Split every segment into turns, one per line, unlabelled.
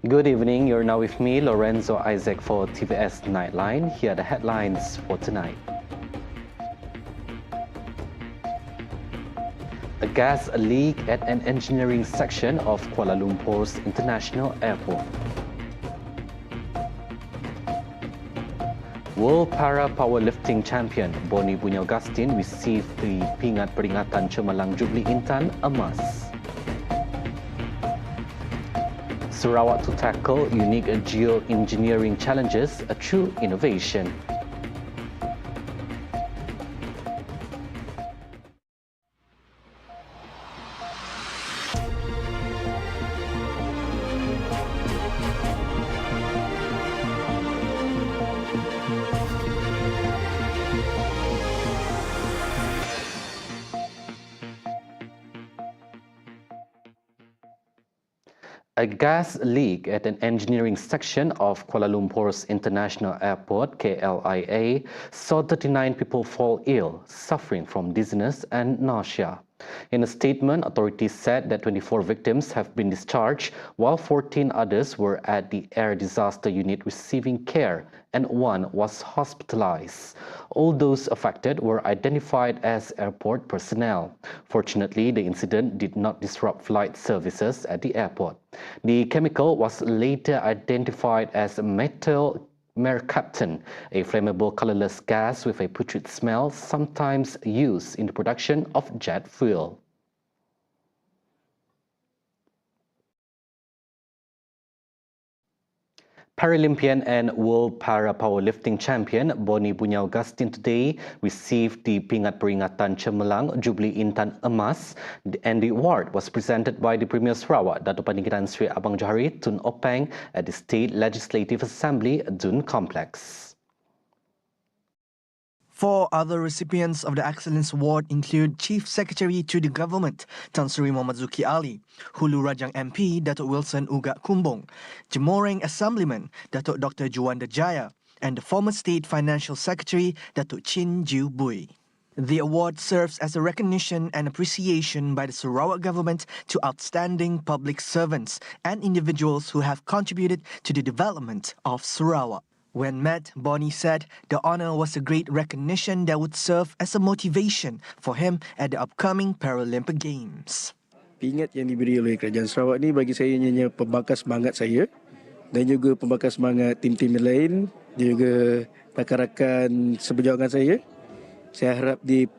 Good evening, you're now with me, Lorenzo Isaac for Tvs Nightline. Here are the headlines for tonight. A gas leak at an engineering section of Kuala Lumpur's International Airport. World Para Powerlifting Champion BUNYAU received the Pingat Peringatan Cemerlang Jubilee Intan Emas. Sarawak to tackle unique geoengineering challenges through innovation. A gas leak at an engineering section of Kuala Lumpur's International Airport, KLIA, saw 39 people fall ill, suffering from dizziness and nausea. In a statement, authorities said that 24 victims have been discharged, while 14 others were at the air disaster unit receiving care, and one was hospitalized. All those affected were identified as airport personnel. Fortunately, the incident did not disrupt flight services at the airport. The chemical was later identified as methyl mercaptan, a flammable colorless gas with a putrid smell sometimes used in the production of jet fuel. Paralympian and World Para Powerlifting Champion BUNYAU today received the Pingat Peringatan Cemerlang Jubilee Intan Emas, and the award was presented by the Premier Sarawak, Dato' Paninggiran Sri Abang Johari Tun Openg at the State Legislative Assembly Dun Complex.
4 other recipients of the Excellence Award include Chief Secretary to the Government, Tan Sri Muhammad Zuki Ali, Hulu Rajang MP, Dato' Wilson Ugak Kumbong, Jemoreng Assemblyman, Dato' Dr. Juanda Jaya, and the former State Financial Secretary, Dato' Chin Ju Bui. The award serves as a recognition and appreciation by the Sarawak government to outstanding public servants and individuals who have contributed to the development of Sarawak. When met, Bonnie said the honour was a great recognition that would serve as a motivation for him at the upcoming Paralympic Games.
Pingat yang diberi oleh Kerajaan Sarawak ni bagi saya hanya pembakar semangat saya dan juga pembakar semangat tim-tim lain, juga rakan-rakan seperjuangan saya. Saya harap di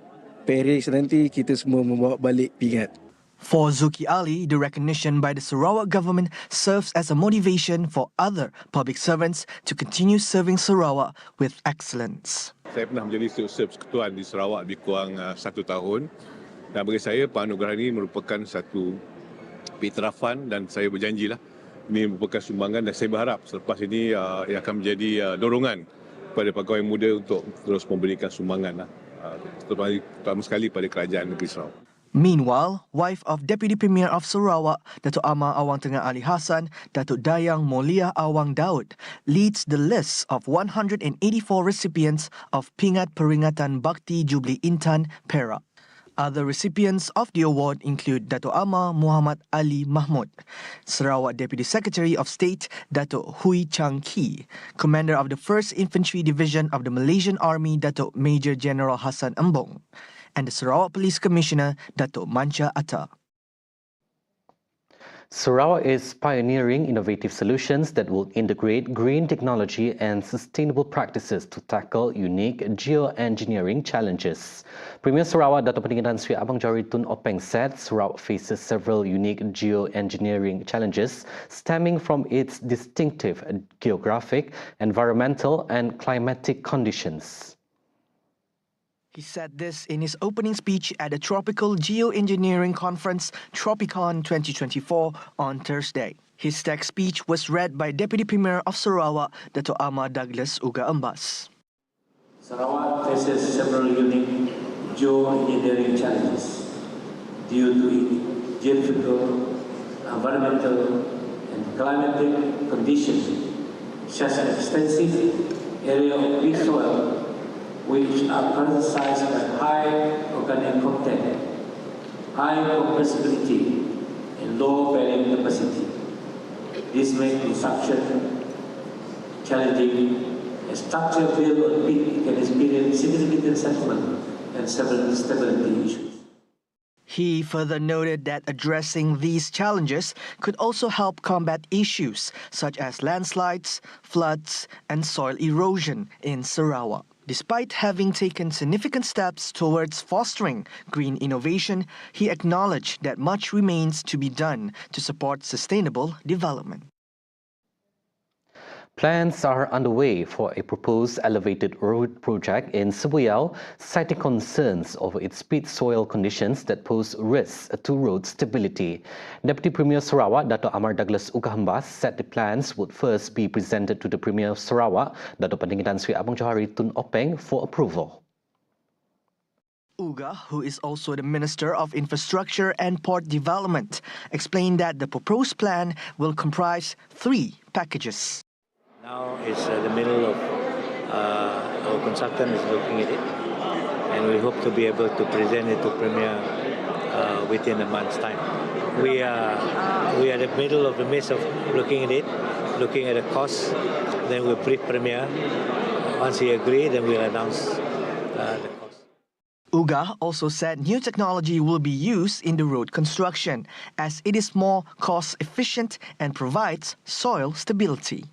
Paris nanti kita semua membawa balik pingat.
For Zuki Ali, the recognition by the Sarawak government serves as a motivation for other public servants to continue serving Sarawak with excellence.
Saya pernah menjadi Stewardship Persekutuan di Sarawak lebih kurang 1 tahun, dan bagi saya penganugerahan ini merupakan satu iktirafan dan saya berjanjilah ini merupakan sumbangan, dan saya berharap selepas ini ia akan menjadi dorongan kepada pegawai muda untuk terus memberikan sumbangan, terutama sekali pada kerajaan negeri Sarawak.
Meanwhile, wife of Deputy Premier of Sarawak, Dato' Amar Awang Tengah Ali Hassan, Dato' Dayang Molia Awang Daud, leads the list of 184 recipients of Pingat Peringatan Bakti Jubilee Intan Perak. Other recipients of the award include Dato' Amar Muhammad Ali Mahmud, Sarawak Deputy Secretary of State Dato' Hui Chang Ki, Commander of the 1st Infantry Division of the Malaysian Army Dato' Major General Hassan Embong, and the Sarawak Police Commissioner Dato' Mancha Atta.
Sarawak is pioneering innovative solutions that will integrate green technology and sustainable practices to tackle unique geoengineering challenges. Premier Sarawak Dato' Paninggiran Sri Abang Johari Tun Openg said Sarawak faces several unique geoengineering challenges stemming from its distinctive geographic, environmental and climatic conditions.
He said this in his opening speech at the Tropical Geoengineering Conference Tropicon 2024 on Thursday. His text speech was read by Deputy Premier of Sarawak, Dato' Ahmad Douglas Uga Embas.
Sarawak faces several unique geoengineering challenges due to geographical, environmental and climatic conditions, such as extensive area of weak soil, which are characterized by high organic content, high compressibility, and low bearing capacity. This makes construction challenging. A structure built on peat can experience significant settlement and several stability issues.
He further noted that addressing these challenges could also help combat issues such as landslides, floods, and soil erosion in Sarawak. Despite having taken significant steps towards fostering green innovation, he acknowledged that much remains to be done to support sustainable development.
Plans are underway for a proposed elevated road project in BUNYAU, citing concerns over its peat soil conditions that pose risks to road stability. Deputy Premier Sarawak, Dato' Amar Douglas Ukahambas, said the plans would first be presented to the Premier of Sarawak, Dato' Patinggi Tan Sri Abang Johari Tun Openg, for approval.
Uga, who is also the Minister of Infrastructure and Port Development, explained that the proposed plan will comprise 3 packages.
Now it's the middle of our consultant is looking at it, and we hope to be able to present it to Premier within a month's time. We are in the middle of the midst of looking at it, looking at the costs. Then we'll brief Premier. Once he agrees, then we'll announce the cost.
Uga also said new technology will be used in the road construction as it is more cost efficient and provides soil stability.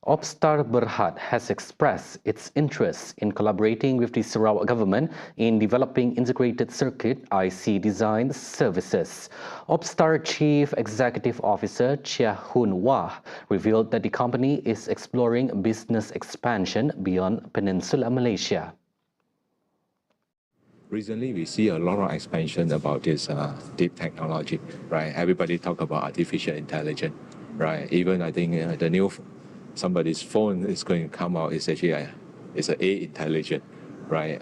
Opstar Berhad has expressed its interest in collaborating with the Sarawak government in developing integrated circuit IC design services. Opstar Chief Executive Officer Chia Hun Wah revealed that the company is exploring business expansion beyond Peninsula Malaysia.
Recently, we see a lot of expansion about this deep technology, right? Everybody talk about artificial intelligence, right? Even I think the new somebody's phone is going to come out is actually it's an A intelligent, right?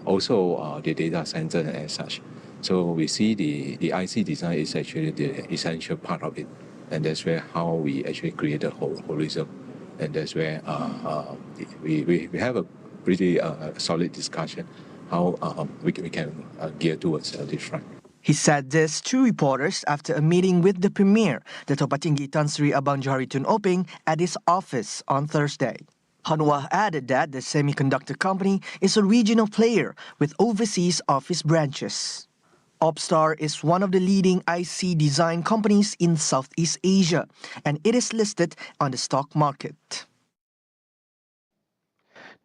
Also the data center and such. So we see the IC design is actually the essential part of it, and that's where how we actually create a holism, and that's where we have a pretty solid discussion how we can gear towards this front.
He said this to reporters after a meeting with the Premier, Dato' Patinggi Tan Sri Abang Johari Tun Openg, at his office on Thursday. Hanwah added that the semiconductor company is a regional player with overseas office branches. Opstar is one of the leading IC design companies in Southeast Asia, and it is listed on the stock market.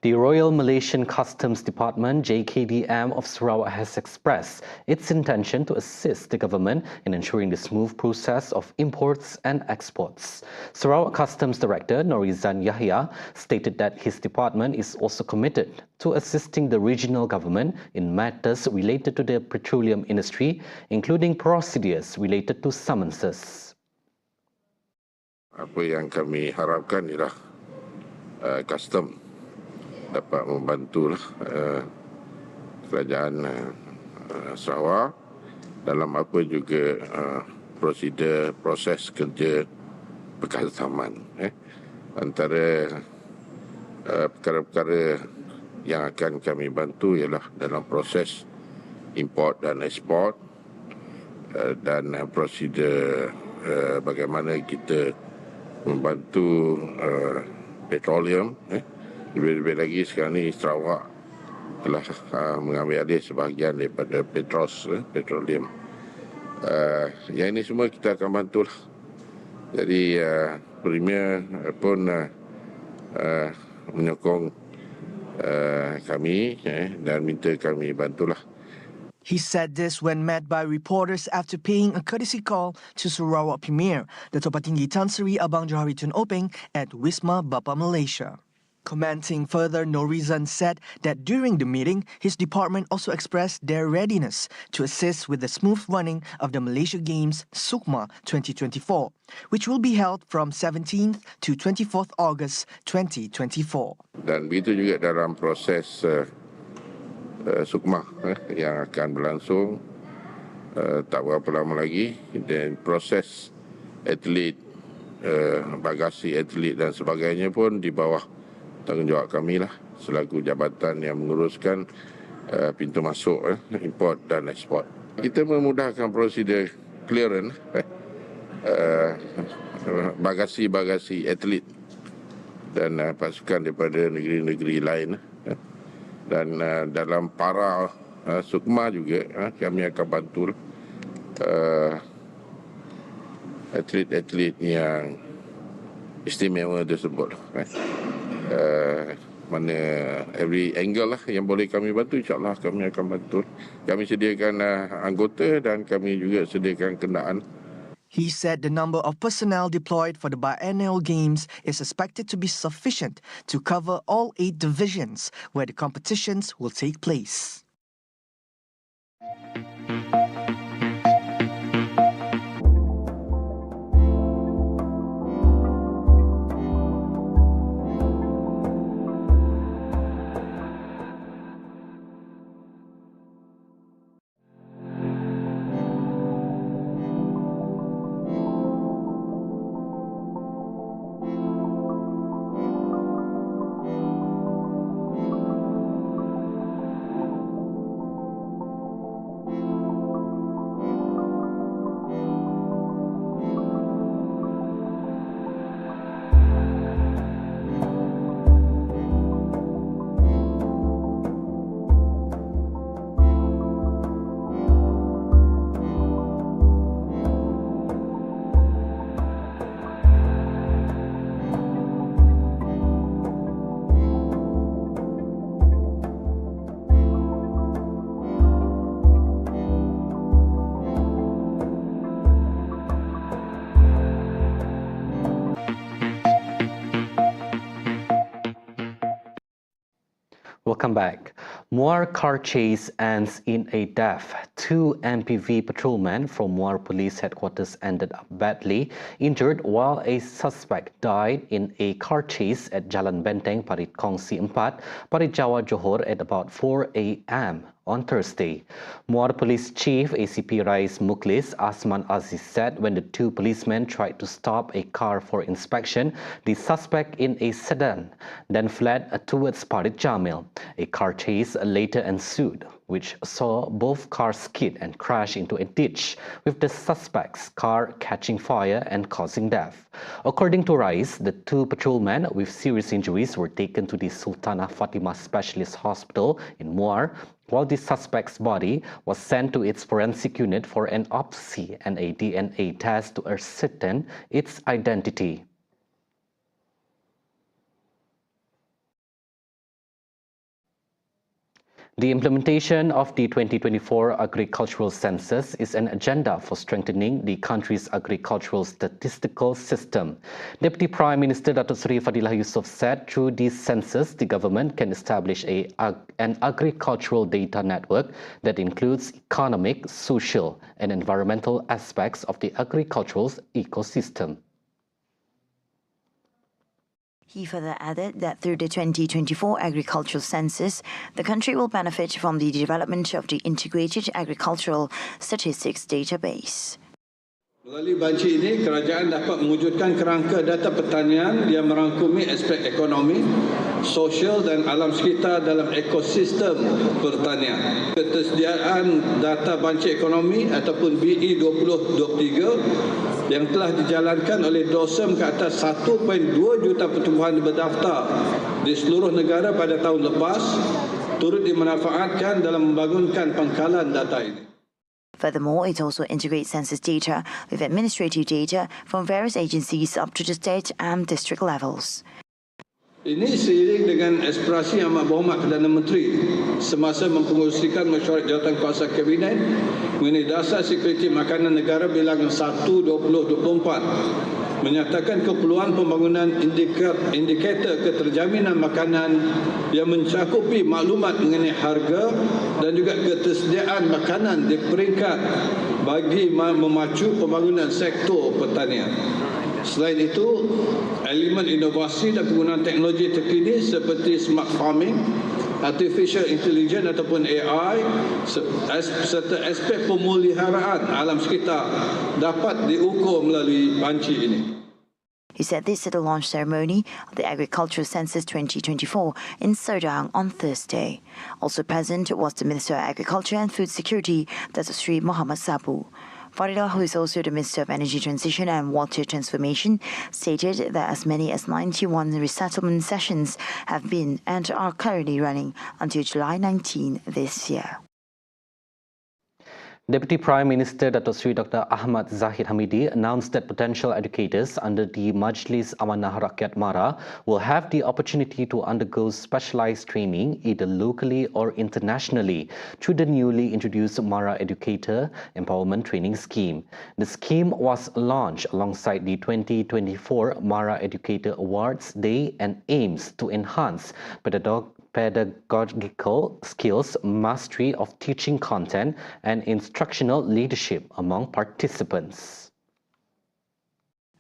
The Royal Malaysian Customs Department, JKDM of Sarawak, has expressed its intention to assist the government in ensuring the smooth process of imports and exports. Sarawak Customs Director Norizan Yahya stated that his department is also committed to assisting the regional government in matters related to the petroleum industry, including procedures related to summonses.
Apa yang kami harapkan ialah custom dapat membantulah kerajaan Sarawak dalam apa juga prosedur proses kerja perkustoman. Antara perkara-perkara yang akan kami bantu ialah dalam proses import dan ekspor dan prosedur bagaimana kita membantu petroleum. Lebih-lebih lagi sekarang ni Sarawak telah mengambil alih sebahagian daripada petroleum. Yang ini semua kita akan bantulah. Jadi Premier pun menyokong kami dan minta kami bantulah.
He said this when met by reporters after paying a courtesy call to Sarawak Premier, Dato' Patinggi Tan Sri Abang Johari Tun Openg at Wisma Bapa Malaysia. Commenting further, Norizan said that during the meeting, his department also expressed their readiness to assist with the smooth running of the Malaysia Games Sukma 2024, which will be held from 17th to 24th August 2024.
Dan begitu juga dalam proses Sukma yang akan berlangsung tak berapa lama lagi, dan proses atlet, bagasi atlet dan sebagainya pun di bawah tanggungjawab kami lah selaku jabatan yang menguruskan pintu masuk import dan ekspor. Kita memudahkan prosedur clearance bagasi-bagasi atlet dan pasukan daripada negeri-negeri lain. Dan dalam para sukma juga kami akan bantu atlet-atlet yang istimewa tersebut. Mana every angle lah yang boleh kami bantu, insyaAllah kami akan bantu. Kami sediakan anggota dan kami juga sediakan kenderaan.
He said the number of personnel deployed for the biennial games is expected to be sufficient to cover all 8 divisions where the competitions will take place.
Welcome back. Muar car chase ends in a death. 2 MPV patrolmen from Muar Police Headquarters ended up badly injured while a suspect died in a car chase at Jalan Benteng, Parit Kongsi 4, Parit Jawa, Johor at about 4 a.m. on Thursday. Muar Police Chief ACP Rais Mukhlis Asman Aziz said when the 2 policemen tried to stop a car for inspection, the suspect in a sedan then fled towards Parit Jamil. A car chase later ensued, which saw both cars skid and crash into a ditch, with the suspect's car catching fire and causing death. According to Rais, the 2 patrolmen with serious injuries were taken to the Sultanah Fatimah Specialist Hospital in Muar, while the suspect's body was sent to its forensic unit for an autopsy and a DNA test to ascertain its identity. The implementation of the 2024 agricultural census is an agenda for strengthening the country's agricultural statistical system. Deputy Prime Minister Datuk Seri Fadilah Yusof said through this census, the government can establish an agricultural data network that includes economic, social and environmental aspects of the agricultural ecosystem.
He further added that through the 2024 agricultural census, the country will benefit from the development of the integrated agricultural statistics database.
Melalui banci ini, kerajaan dapat mewujudkan kerangka data pertanian yang merangkumi aspek ekonomi, sosial dan alam sekitar dalam ekosistem pertanian. Ketersediaan data banci ekonomi ataupun BE 2023 yang telah dijalankan oleh DOSEM ke atas 1.2 juta pertumbuhan berdaftar di seluruh negara pada tahun lepas turut dimanfaatkan dalam membangunkan pangkalan data ini.
Furthermore, it also integrates census data with administrative data from various agencies up to the state and district levels.
Ini seiring dengan aspirasi Amat Berhormat Perdana Menteri semasa mempengerusikan mesyuarat jawatankuasa Kabinet mengenai dasar sekuriti makanan negara bilangan 1/2024 menyatakan keperluan pembangunan indikator keterjaminan makanan yang mencakupi maklumat mengenai harga dan juga ketersediaan makanan di peringkat bagi memacu pembangunan sektor pertanian. Selain itu, elemen inovasi dan penggunaan teknologi terkini seperti smart farming, artificial intelligence ataupun AI serta aspek pemeliharaan alam sekitar dapat diukur melalui banci ini.
He said this at the launch ceremony of the Agricultural Census 2024 in Serdang on Thursday. Also present was the Minister of Agriculture and Food Security, Datuk Seri Muhammad Sabu. Faridah, who is also the Minister of Energy Transition and Water Transformation, stated that as many as 91 resettlement sessions have been and are currently running until July 19 this year.
Deputy Prime Minister Dato Sri Dr. Ahmad Zahid Hamidi announced that potential educators under the Majlis Amanah Rakyat MARA will have the opportunity to undergo specialized training either locally or internationally through the newly introduced MARA Educator Empowerment Training Scheme. The scheme was launched alongside the 2024 MARA Educator Awards Day and aims to enhance pedagogical skills, mastery of teaching content, and instructional leadership among participants.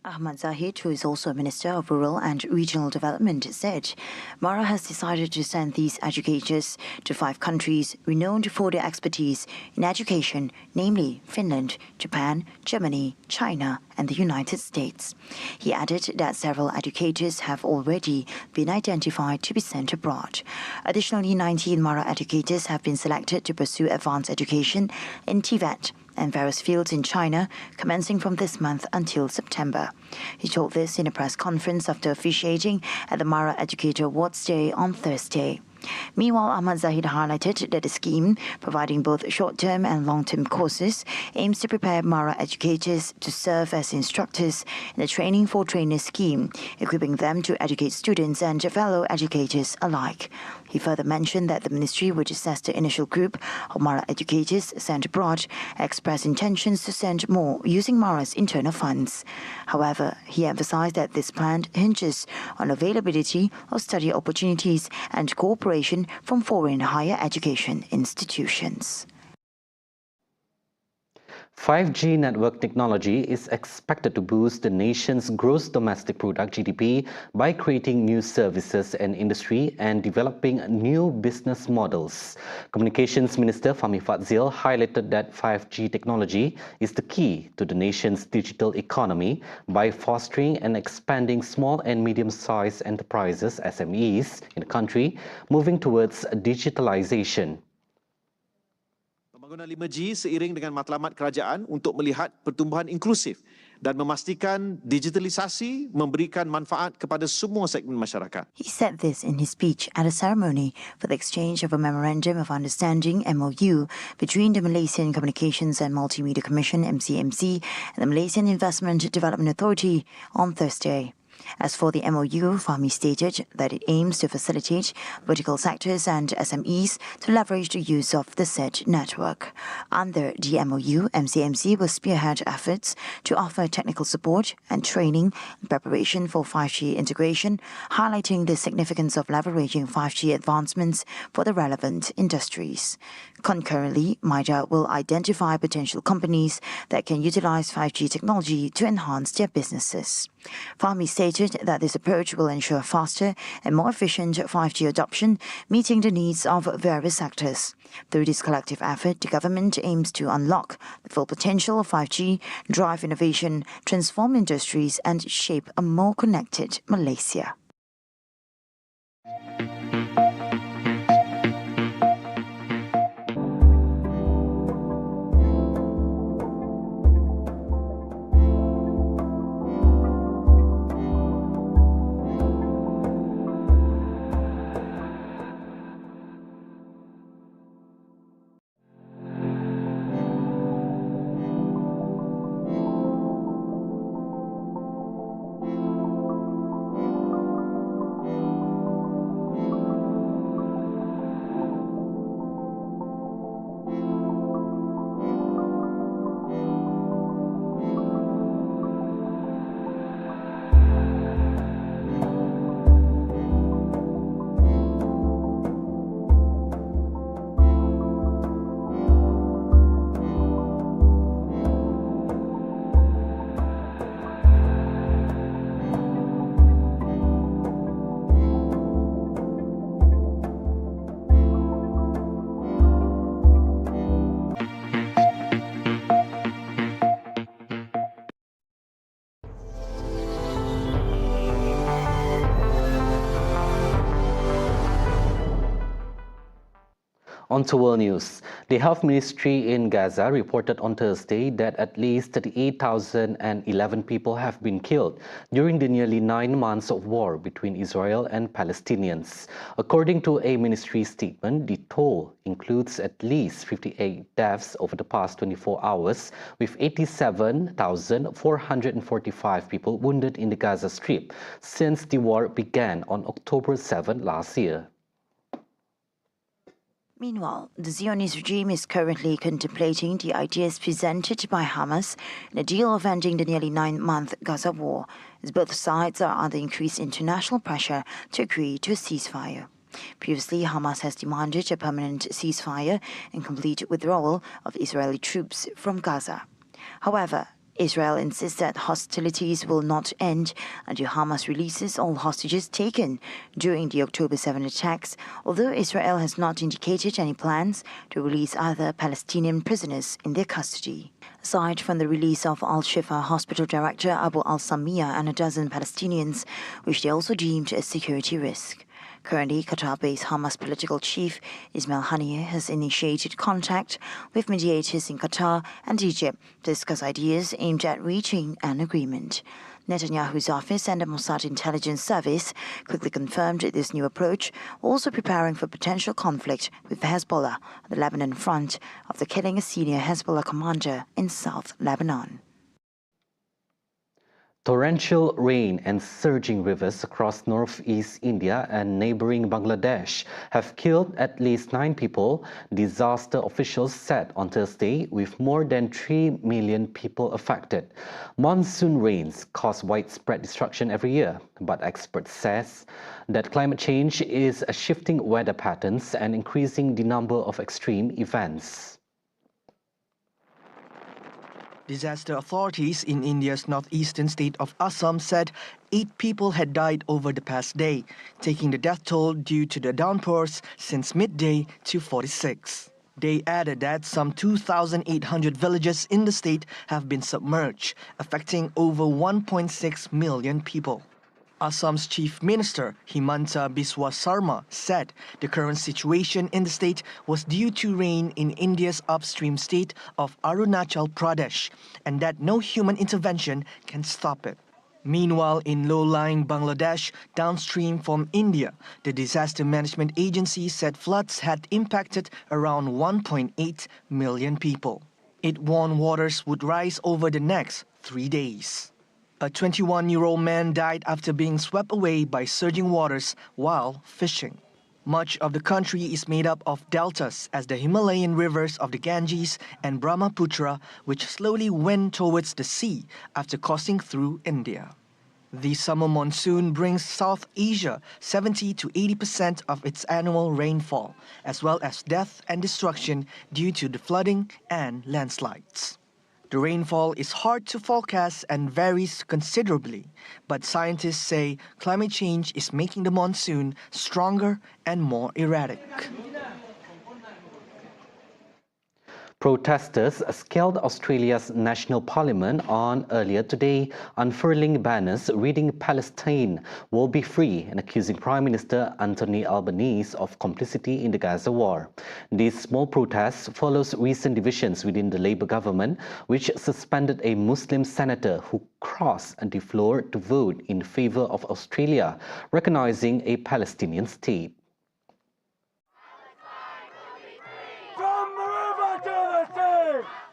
Ahmad Zahid, who is also Minister of Rural and Regional Development, said MARA has decided to send these educators to 5 countries renowned for their expertise in education, namely Finland, Japan, Germany, China, and the United States. He added that several educators have already been identified to be sent abroad. Additionally, 19 MARA educators have been selected to pursue advanced education in Tibet and various fields in China, commencing from this month until September. He told this in a press conference after officiating at the MARA Educator Awards Day on Thursday. Meanwhile, Ahmad Zahid highlighted that the scheme, providing both short-term and long-term courses, aims to prepare MARA educators to serve as instructors in the Training for Trainers scheme, equipping them to educate students and fellow educators alike. He further mentioned that the ministry, which assessed the initial group of MARA educators sent abroad, expressed intentions to send more using MARA's internal funds. However, he emphasized that this plan hinges on availability of study opportunities and cooperation from foreign higher education institutions.
5G network technology is expected to boost the nation's gross domestic product (GDP) by creating new services and industry and developing new business models. Communications Minister Fahmi Fadzil highlighted that 5G technology is the key to the nation's digital economy by fostering and expanding small and medium-sized enterprises (SMEs) in the country, moving towards digitalization.
Pembangunan 5G seiring dengan matlamat kerajaan untuk melihat pertumbuhan inklusif dan memastikan digitalisasi memberikan manfaat kepada semua segmen masyarakat.
He said this in his speech at a ceremony for the exchange of a Memorandum of Understanding (MOU) between the Malaysian Communications and Multimedia Commission (MCMC) and the Malaysian Investment Development Authority on Thursday. As for the MOU, Fahmi stated that it aims to facilitate vertical sectors and SMEs to leverage the use of the said network. Under the MOU, MCMC will spearhead efforts to offer technical support and training in preparation for 5G integration, highlighting the significance of leveraging 5G advancements for the relevant industries. Concurrently, MIDA will identify potential companies that can utilize 5G technology to enhance their businesses. Fahmi stated that this approach will ensure faster and more efficient 5G adoption, meeting the needs of various sectors. Through this collective effort, the government aims to unlock the full potential of 5G, drive innovation, transform industries, and shape a more connected Malaysia.
On to world news. The Health Ministry in Gaza reported on Thursday that at least 38,011 people have been killed during the nearly 9 months of war between Israel and Palestinians. According to a ministry statement, the toll includes at least 58 deaths over the past 24 hours, with 87,445 people wounded in the Gaza Strip since the war began on October 7 last year.
Meanwhile, the Zionist regime is currently contemplating the ideas presented by Hamas in a deal of ending the nearly 9-month Gaza war, as both sides are under increased international pressure to agree to a ceasefire. Previously, Hamas has demanded a permanent ceasefire and complete withdrawal of Israeli troops from Gaza. However, Israel insists that hostilities will not end until Hamas releases all hostages taken during the October 7 attacks, although Israel has not indicated any plans to release other Palestinian prisoners in their custody. Aside from the release of Al-Shifa hospital director Abu al-Samia and a dozen Palestinians, which they also deemed a security risk. Currently, Qatar-based Hamas political chief Ismail Haniyeh has initiated contact with mediators in Qatar and Egypt to discuss ideas aimed at reaching an agreement. Netanyahu's office and the Mossad intelligence service quickly confirmed this new approach, also preparing for potential conflict with Hezbollah on the Lebanon front after killing a senior Hezbollah commander in South Lebanon.
Torrential rain and surging rivers across northeast India and neighboring Bangladesh have killed at least 9 people, disaster officials said on Thursday, with more than 3 million people affected. Monsoon rains cause widespread destruction every year, but experts say that climate change is shifting weather patterns and increasing the number of extreme events.
Disaster authorities in India's northeastern state of Assam said 8 people had died over the past day, taking the death toll due to the downpours since midday to 46. They added that some 2,800 villages in the state have been submerged, affecting over 1.6 million people. Assam's Chief Minister Himanta Biswa Sarma said the current situation in the state was due to rain in India's upstream state of Arunachal Pradesh and that no human intervention can stop it. Meanwhile, in low-lying Bangladesh, downstream from India, the Disaster Management Agency said floods had impacted around 1.8 million people. It warned waters would rise over the next 3 days. A 21-year-old man died after being swept away by surging waters while fishing. Much of the country is made up of deltas as the Himalayan rivers of the Ganges and Brahmaputra, which slowly went towards the sea after coursing through India. The summer monsoon brings South Asia 70 to 80% of its annual rainfall, as well as death and destruction due to the flooding and landslides. The rainfall is hard to forecast and varies considerably, but scientists say climate change is making the monsoon stronger and more erratic.
Protesters scaled Australia's national parliament on earlier today, unfurling banners reading Palestine will be free and accusing Prime Minister Anthony Albanese of complicity in the Gaza War. This small protest follows recent divisions within the Labour government, which suspended a Muslim senator who crossed the floor to vote in favour of Australia, recognising a Palestinian state.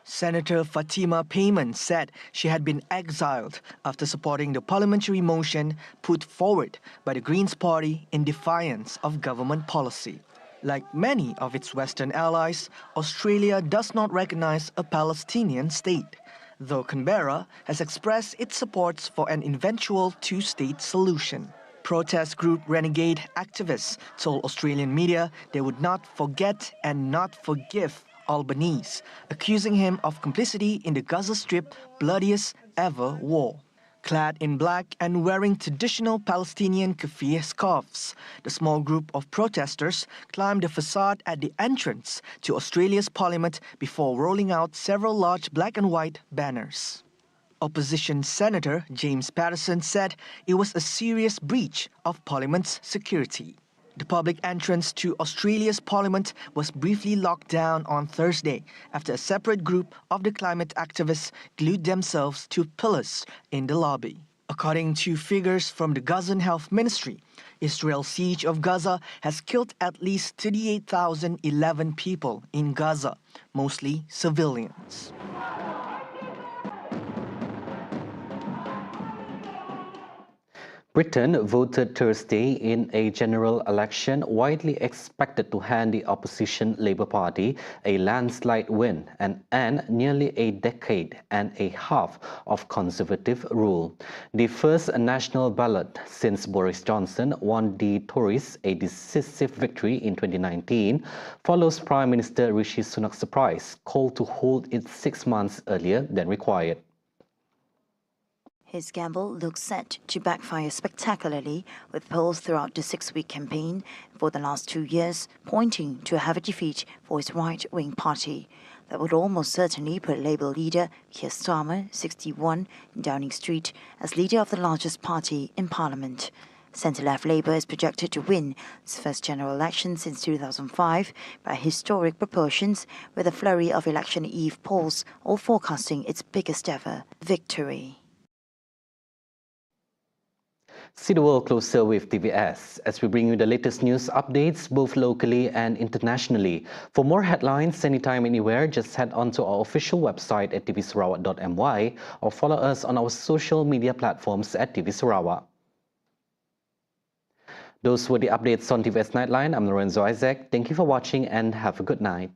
Senator Fatima Payman said she had been exiled after supporting the parliamentary motion put forward by the Greens Party in defiance of government policy. Like many of its Western allies, Australia does not recognise a Palestinian state, though Canberra has expressed its support for an eventual two-state solution. Protest group Renegade activists told Australian media they would not forget and not forgive Albanese, accusing him of complicity in the Gaza Strip bloodiest ever war. Clad in black and wearing traditional Palestinian keffiyeh scarves, the small group of protesters climbed the facade at the entrance to Australia's parliament before rolling out several large black and white banners. Opposition Senator James Patterson said it was a serious breach of Parliament's security. The public entrance to Australia's parliament was briefly locked down on Thursday after a separate group of the climate activists glued themselves to pillars in the lobby. According to figures from the Gazan Health Ministry, Israel's siege of Gaza has killed at least 38,011 people in Gaza, mostly civilians.
Britain voted Thursday in a general election widely expected to hand the opposition Labour Party a landslide win and end nearly a decade and a half of Conservative rule. The first national ballot since Boris Johnson won the Tories a decisive victory in 2019 follows Prime Minister Rishi Sunak's surprise call to hold it 6 months earlier than required.
His gamble looks set to backfire spectacularly, with polls throughout the 6-week campaign for the last 2 years pointing to a heavy defeat for his right-wing party. That would almost certainly put Labour leader Keir Starmer, 61, in Downing Street as leader of the largest party in Parliament. Centre-left Labour is projected to win its first general election since 2005 by historic proportions, with a flurry of election eve polls all forecasting its biggest ever victory.
See the world closer with TVS as we bring you the latest news updates both locally and internationally. For more headlines anytime, anywhere, just head on to our official website at tvsarawak.my or follow us on our social media platforms at TV Sarawak. Those were the updates on TVS Nightline. I'm Lorenzo Isaac. Thank you for watching and have a good night.